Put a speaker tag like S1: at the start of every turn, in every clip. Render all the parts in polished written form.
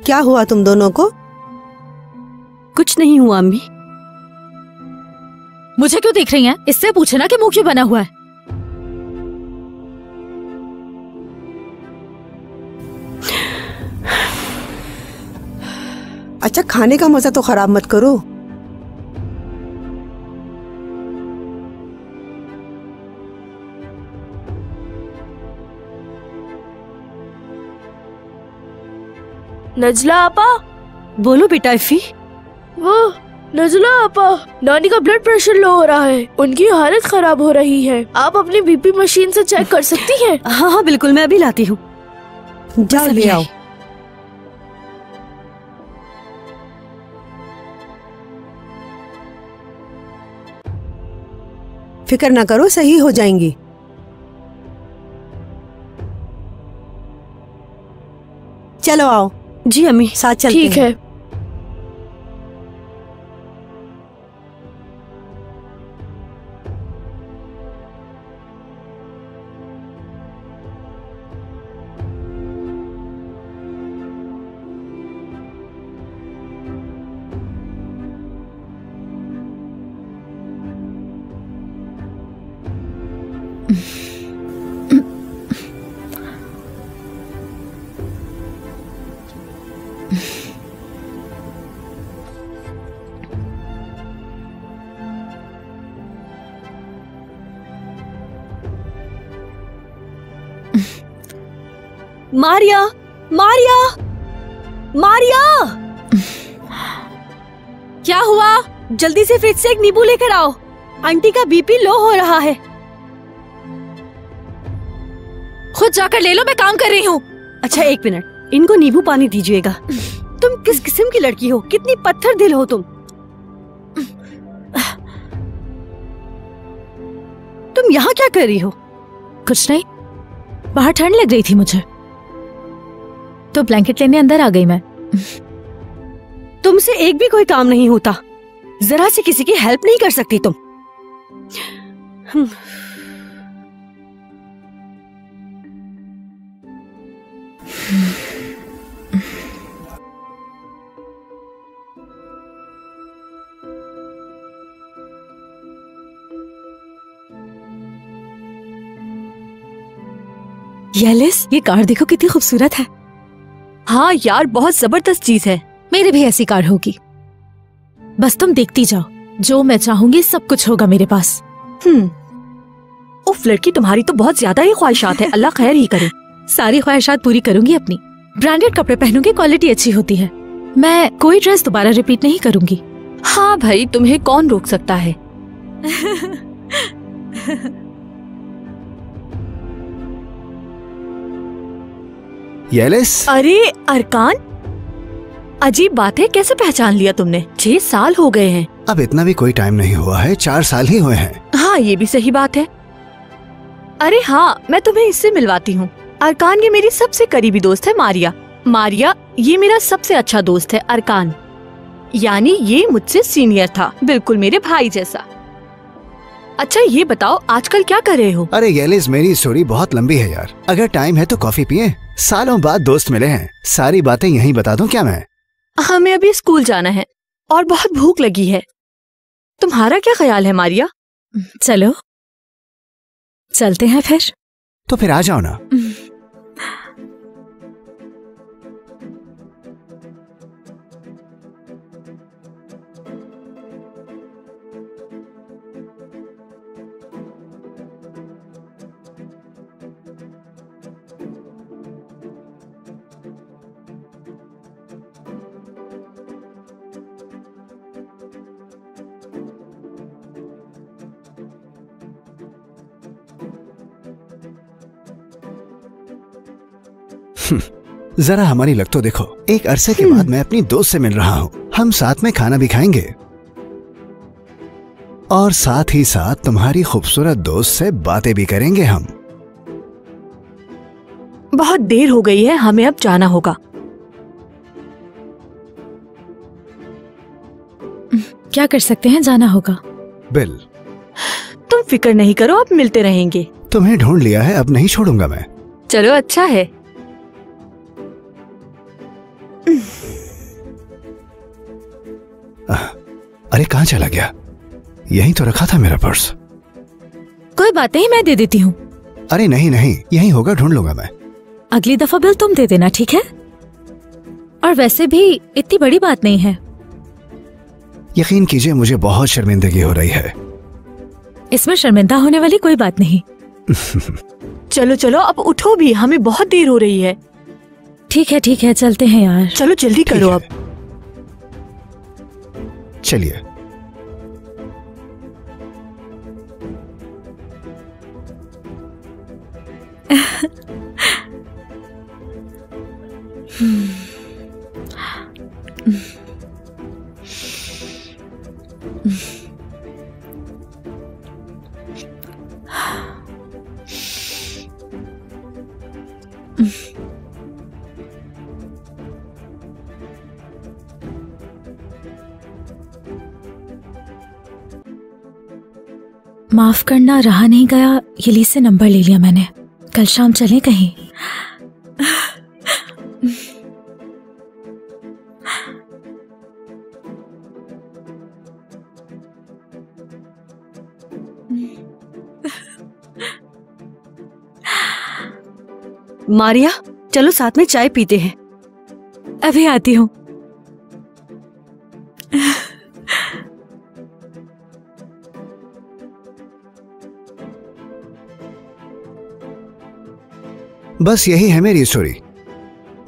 S1: क्या हुआ तुम दोनों को?
S2: कुछ नहीं हुआ अम्मी।
S3: मुझे क्यों देख रही हैं? इससे पूछे ना कि मुंह क्यों बना हुआ है।
S1: अच्छा, खाने का मजा तो खराब मत करो।
S4: नजला आपा।
S2: बोलो बेटा इफी।
S4: वो नजला आपा, नानी का ब्लड प्रेशर लो हो रहा है, उनकी हालत खराब हो रही है। आप अपनी बीपी मशीन से चेक कर सकती हैं?
S2: हाँ हाँ बिल्कुल, मैं अभी लाती हूँ।
S1: जाओ ले आओ। फिक्र ना करो, सही हो जाएंगी। चलो आओ।
S2: जी अम्मी,
S1: साथ चलते हैं।
S4: ठीक है।
S2: मारिया, मारिया, मारिया!
S3: क्या हुआ?
S2: जल्दी से फ्रिज से एक नींबू लेकर आओ। आंटी का बीपी लो हो रहा है।
S3: खुद जाकर ले लो, मैं काम कर रही हूँ।
S2: अच्छा एक मिनट, इनको नींबू पानी दीजिएगा। तुम किस किस्म की लड़की हो? कितनी पत्थर दिल हो तुम। तुम यहाँ क्या कर रही हो?
S3: कुछ नहीं, बाहर ठंड लग रही थी मुझे, तो ब्लैंकेट लेने अंदर आ गई मैं।
S2: तुमसे एक भी कोई काम नहीं होता, जरा से किसी की हेल्प नहीं कर सकती तुम।
S3: येलिस, ये कार देखो कितनी खूबसूरत है।
S5: हाँ यार, बहुत जबरदस्त चीज है।
S3: मेरी भी ऐसी कार होगी, बस तुम देखती जाओ। जो मैं चाहूंगी सब कुछ होगा मेरे पास।
S5: उफ लड़की, तुम्हारी तो बहुत ज्यादा ही ख्वाहिशात है। अल्लाह खैर ही करे।
S3: सारी ख्वाहिशात पूरी करूंगी अपनी। ब्रांडेड कपड़े पहनूंगी, क्वालिटी अच्छी होती है। मैं कोई ड्रेस दोबारा रिपीट नहीं करूंगी।
S5: हाँ भाई, तुम्हें कौन रोक सकता है।
S6: येलिस।
S5: अरे अरकान, अजीब बात है, कैसे पहचान लिया तुमने? 6 साल हो गए हैं।
S6: अब इतना भी कोई टाइम नहीं हुआ है, 4 साल ही हुए हैं।
S5: हाँ ये भी सही बात है। अरे हाँ, मैं तुम्हें इससे मिलवाती हूँ। अरकान ये मेरी सबसे करीबी दोस्त है मारिया। मारिया ये मेरा सबसे अच्छा दोस्त है अरकान। यानी ये मुझसे सीनियर था, बिल्कुल मेरे भाई जैसा। अच्छा ये बताओ आजकल क्या कर रहे हो?
S6: अरे येलिस, मेरी स्टोरी बहुत लंबी है यार। अगर टाइम है तो कॉफी पिए। सालों बाद दोस्त मिले हैं, सारी बातें यहीं बता दूं क्या मैं?
S5: हमें अभी स्कूल जाना है और बहुत भूख लगी है। तुम्हारा क्या ख्याल है मारिया?
S3: चलो चलते हैं फिर।
S6: तो फिर आ जाओ ना। जरा हमारी लग तो देखो। एक अरसे के बाद मैं अपनी दोस्त से मिल रहा हूँ। हम साथ में खाना भी खाएंगे और साथ ही साथ तुम्हारी खूबसूरत दोस्त से बातें भी करेंगे हम।
S5: बहुत देर हो गई है, हमें अब जाना होगा।
S3: क्या कर सकते हैं, जाना होगा।
S6: बिल,
S5: तुम फिक्र नहीं करो, अब मिलते रहेंगे।
S6: तुम्हें ढूंढ लिया है, अब नहीं छोड़ूंगा मैं।
S5: चलो अच्छा है।
S6: अरे कहाँ चला गया? यहीं तो रखा था मेरा पर्स।
S3: कोई बात नहीं, मैं दे देती हूँ।
S6: अरे नहीं नहीं, यहीं होगा, ढूंढ लूंगा मैं।
S3: अगली दफा बिल तुम दे देना, ठीक है? और वैसे भी इतनी बड़ी बात नहीं है।
S6: यकीन कीजिए मुझे बहुत शर्मिंदगी हो रही है।
S3: इसमें शर्मिंदा होने वाली कोई बात नहीं।
S5: चलो चलो अब उठो भी, हमें बहुत देर हो रही है।
S3: ठीक है चलते हैं यार।
S5: चलो जल्दी करो अब।
S6: चलिए।
S3: माफ करना, रहा नहीं गया, ये से नंबर ले लिया मैंने। कल शाम चले कहीं।
S2: मारिया, चलो साथ में चाय पीते हैं।
S3: अभी आती हूँ।
S6: बस यही है मेरी स्टोरी।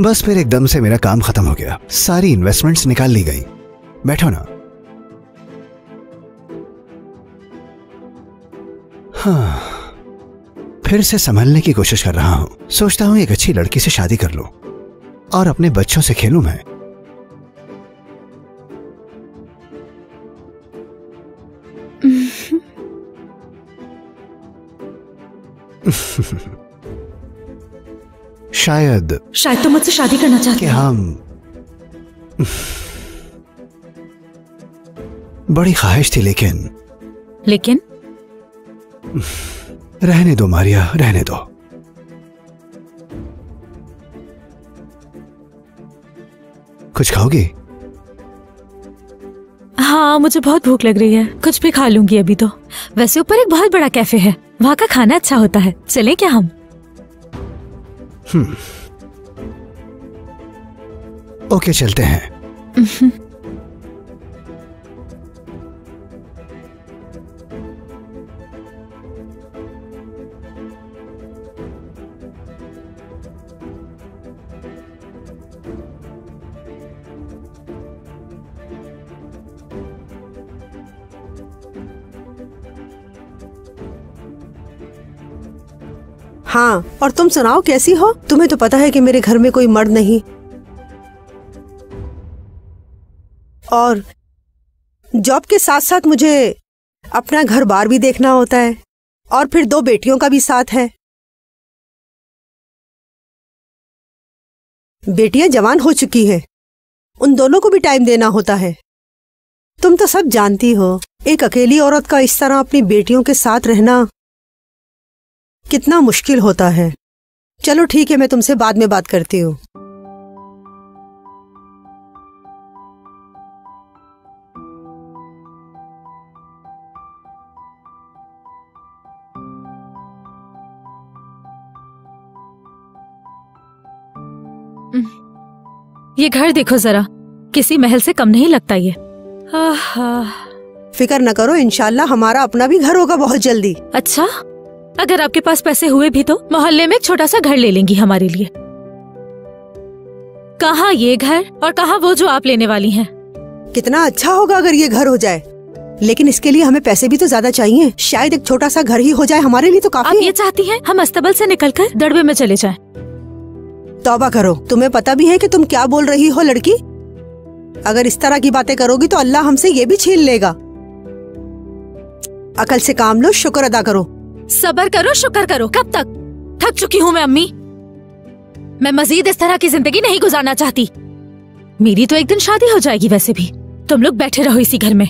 S6: बस फिर एकदम से मेरा काम खत्म हो गया, सारी इन्वेस्टमेंट्स निकाल ली गई। बैठो ना। हाँ, फिर से संभलने की कोशिश कर रहा हूं। सोचता हूं एक अच्छी लड़की से शादी कर लूं और अपने बच्चों से खेलूं मैं। शायद
S3: तुम मुझसे शादी करना चाहते
S6: कि हम बड़ी ख्वाहिश थी, लेकिन रहने दो मारिया, रहने दो। कुछ खाओगी?
S3: हाँ, मुझे बहुत भूख लग रही है, कुछ भी खा लूंगी अभी तो। वैसे ऊपर एक बहुत बड़ा कैफे है, वहाँ का खाना अच्छा होता है, चलें क्या हम?
S6: ओके, चलते हैं।
S1: हाँ, और तुम सुनाओ कैसी हो? तुम्हें तो पता है कि मेरे घर में कोई मर्द नहीं, और जॉब के साथ साथ मुझे अपना घर बार भी देखना होता है, और फिर 2 बेटियों का भी साथ है। बेटियां जवान हो चुकी हैं, उन दोनों को भी टाइम देना होता है। तुम तो सब जानती हो, एक अकेली औरत का इस तरह अपनी बेटियों के साथ रहना कितना मुश्किल होता है। चलो ठीक है, मैं तुमसे बाद में बात करती हूँ।
S3: ये घर देखो जरा, किसी महल से कम नहीं लगता ये।
S1: फिक्र न करो, इंशाल्लाह हमारा अपना भी घर होगा बहुत जल्दी।
S3: अच्छा, अगर आपके पास पैसे हुए भी तो मोहल्ले में एक छोटा सा घर ले लेंगी हमारे लिए। कहाँ ये घर और कहाँ वो जो आप लेने वाली हैं।
S1: कितना अच्छा होगा अगर ये घर हो जाए, लेकिन इसके लिए हमें पैसे भी तो ज्यादा चाहिए। शायद एक छोटा सा घर ही हो जाए हमारे लिए तो काफी
S3: आप
S1: है।
S3: ये चाहती हैं हम अस्तबल से निकलकर दड़बे में चले जाएं?
S1: तौबा करो, तुम्हें पता भी है कि तुम क्या बोल रही हो लड़की? अगर इस तरह की बातें करोगी तो अल्लाह हमसे ये भी छीन लेगा। अकल से काम लो, शुक्र अदा करो।
S3: सब्र करो, शुक्र करो। कब तक? थक चुकी हूँ मैं अम्मी। मैं मजीद इस तरह की जिंदगी नहीं गुजारना चाहती। मेरी तो एक दिन शादी हो जाएगी वैसे भी। तुम लोग बैठे रहो इसी घर में।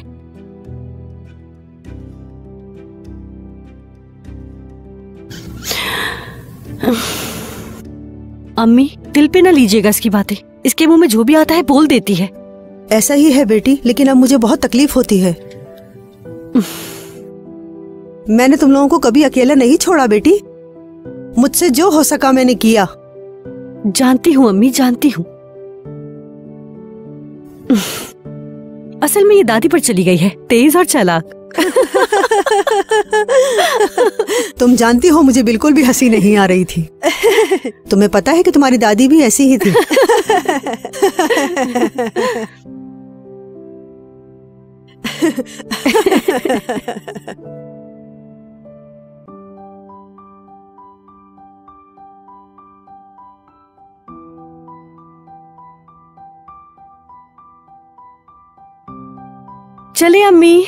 S2: अम्मी, दिल पे ना लीजिएगा इसकी बातें। इसके मुंह में जो भी आता है बोल देती है।
S1: ऐसा ही है बेटी, लेकिन अब मुझे बहुत तकलीफ होती है। मैंने तुम लोगों को कभी अकेला नहीं छोड़ा बेटी। मुझसे जो हो सका मैंने किया।
S2: जानती हूँ अम्मी, जानती हूँ। असल में ये दादी पर चली गई है, तेज और चालाक।
S1: तुम जानती हो मुझे बिल्कुल भी हंसी नहीं आ रही थी। तुम्हें पता है कि तुम्हारी दादी भी ऐसी ही थी।
S2: चले अम्मी।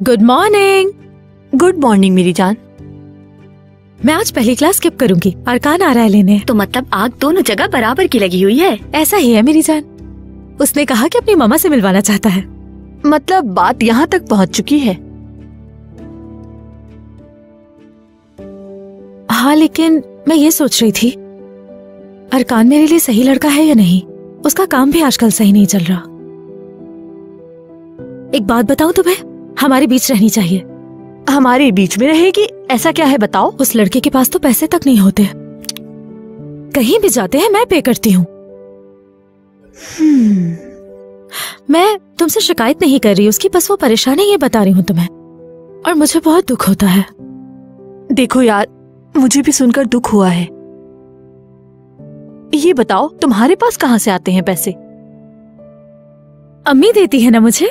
S3: Good morning.
S5: गुड मॉर्निंग मेरी जान।
S3: मैं आज पहली क्लास स्किप करूंगी, अरकान आ रहा है लेने।
S2: तो मतलब आग दोनों जगह बराबर की लगी हुई है।
S3: ऐसा ही है मेरी जान। उसने कहा कि अपनी मम्मा से मिलवाना चाहता है।
S5: मतलब बात यहाँ तक पहुँच चुकी है।
S3: हाँ, लेकिन मैं ये सोच रही थी अरकान मेरे लिए सही लड़का है या नहीं। उसका काम भी आजकल सही नहीं चल रहा। एक बात बताऊं तुम्हें, हमारे बीच रहनी चाहिए।
S5: हमारे बीच में रहेगी? ऐसा क्या है बताओ।
S3: उस लड़के के पास तो पैसे तक नहीं होते। कहीं भी जाते हैं मैं पे करती हूँ। मैं तुमसे शिकायत नहीं कर रही उसकी, बस वो परेशान है ये बता रही हूँ तुम्हें। और मुझे बहुत दुख होता है।
S5: देखो यार, मुझे भी सुनकर दुख हुआ है। ये बताओ तुम्हारे पास कहाँ से आते हैं पैसे?
S3: अम्मी देती है ना मुझे।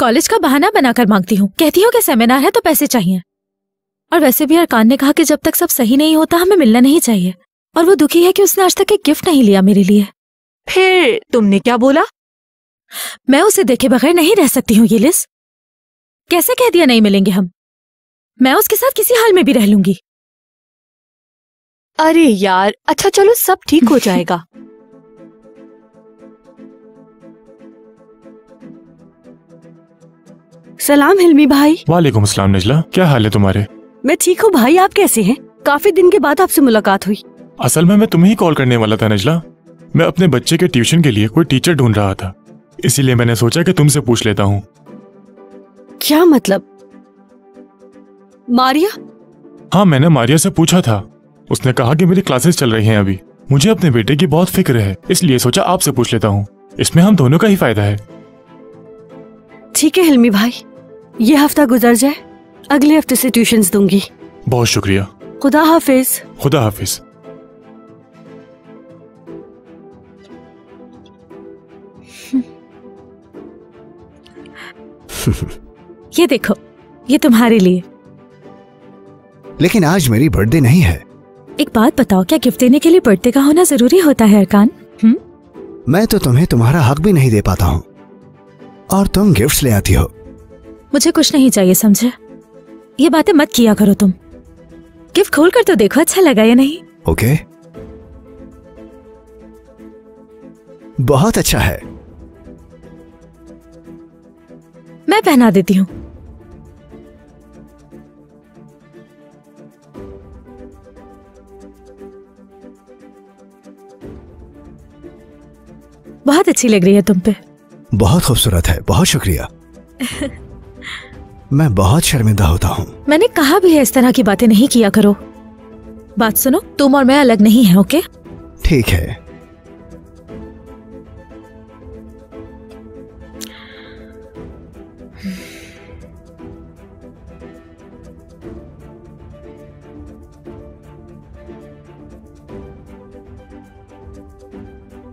S3: कॉलेज का बहाना बनाकर मांगती हूँ, कहती हूँ कि सेमिनार है तो पैसे चाहिए। और वैसे भी अरकान ने कहा कि जब तक सब सही नहीं होता हमें मिलना नहीं चाहिए। और वो दुखी है कि उसने आज तक एक गिफ्ट नहीं लिया मेरे लिए।
S5: फिर तुमने क्या बोला?
S3: मैं उसे देखे बगैर नहीं रह सकती हूँ। ये लिस कैसे कह दिया नहीं मिलेंगे हम? मैं उसके साथ किसी हाल में भी रह लूंगी।
S5: अरे यार, अच्छा चलो सब ठीक हो जाएगा।
S2: सलाम हिल्मी भाई।
S7: वालेकुम अस्सलाम नजला, क्या हाल है तुम्हारे?
S2: मैं ठीक हूँ भाई, आप कैसे हैं? काफी दिन के बाद आपसे मुलाकात हुई।
S7: असल में मैं तुम्हें ही कॉल करने वाला था नजला। मैं अपने बच्चे के ट्यूशन के लिए कोई टीचर ढूंढ रहा था, इसीलिए मैंने सोचा कि तुमसे पूछ लेता हूँ।
S2: क्या मतलब? मारिया?
S7: हाँ, मैंने मारिया से पूछा था। उसने कहा कि मेरी क्लासेस चल रही हैं अभी। मुझे अपने बेटे की बहुत फिक्र है, इसलिए सोचा आपसे पूछ लेता हूँ। इसमें हम दोनों का ही फायदा है।
S2: ठीक है हिल्मी भाई, ये हफ्ता गुजर जाए, अगले हफ्ते से ट्यूशंस दूंगी।
S7: बहुत शुक्रिया।
S2: खुदा हाफिज।
S7: खुदा हाफिज।
S3: ये देखो, ये तुम्हारे लिए।
S6: लेकिन आज मेरी बर्थडे नहीं है।
S3: एक बात बताओ, क्या गिफ्ट देने के लिए बर्थडे का होना जरूरी होता है अरकान?
S6: मैं तो तुम्हें तुम्हारा हक भी नहीं दे पाता हूँ और तुम गिफ्ट्स ले आती हो।
S3: मुझे कुछ नहीं चाहिए, समझे? ये बातें मत किया करो तुम। गिफ्ट खोल कर तो देखो अच्छा लगा या नहीं।
S6: ओके, बहुत अच्छा है।
S3: मैं पहना देती हूँ। बहुत अच्छी लग रही है तुम पे।
S6: बहुत खूबसूरत है, बहुत शुक्रिया। मैं बहुत शर्मिंदा होता हूँ।
S3: मैंने कहा भी है इस तरह की बातें नहीं किया करो। बात सुनो, तुम और मैं अलग नहीं हैं, ओके?
S6: ठीक है।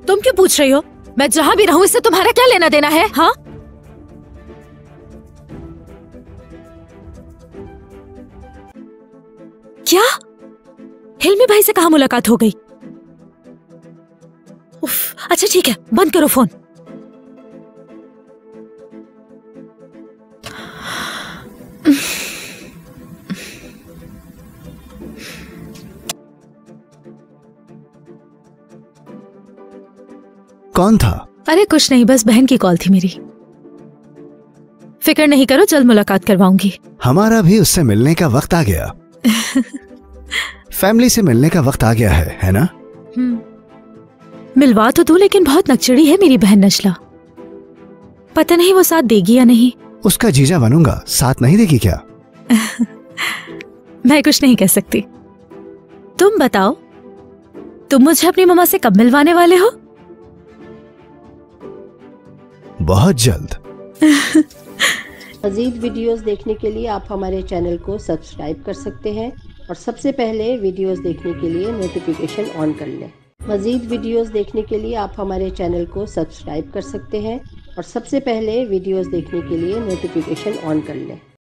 S3: तुम क्यों पूछ रही हो? मैं जहाँ भी रहूं इससे तुम्हारा क्या लेना देना है? हाँ, क्या हिल्मी भाई से कहाँ मुलाकात हो गई? उफ, अच्छा ठीक है, बंद करो फोन।
S6: कौन था?
S3: अरे कुछ नहीं, बस बहन की कॉल थी मेरी। फिक्र नहीं करो, जल्द मुलाकात करवाऊंगी।
S6: हमारा भी उससे मिलने का वक्त आ गया। फैमिली से मिलने का वक्त आ गया है ना?
S3: मिलवा तो दूं, लेकिन बहुत नकचड़ी है मेरी बहन नजला। पता नहीं वो साथ देगी या नहीं।
S6: उसका जीजा बनूंगा, साथ नहीं देगी क्या?
S3: मैं कुछ नहीं कह सकती। तुम बताओ, तुम मुझे अपनी मम्मा से कब मिलवाने वाले हो?
S6: बहुत जल्द।
S8: मज़ीद वीडियोस देखने के लिए आप हमारे चैनल को सब्सक्राइब कर सकते हैं और सबसे पहले वीडियोस देखने के लिए नोटिफिकेशन ऑन कर लें। मज़ीद वीडियोस देखने के लिए आप हमारे चैनल को सब्सक्राइब कर सकते हैं और सबसे पहले वीडियोस देखने के लिए नोटिफिकेशन ऑन कर लें।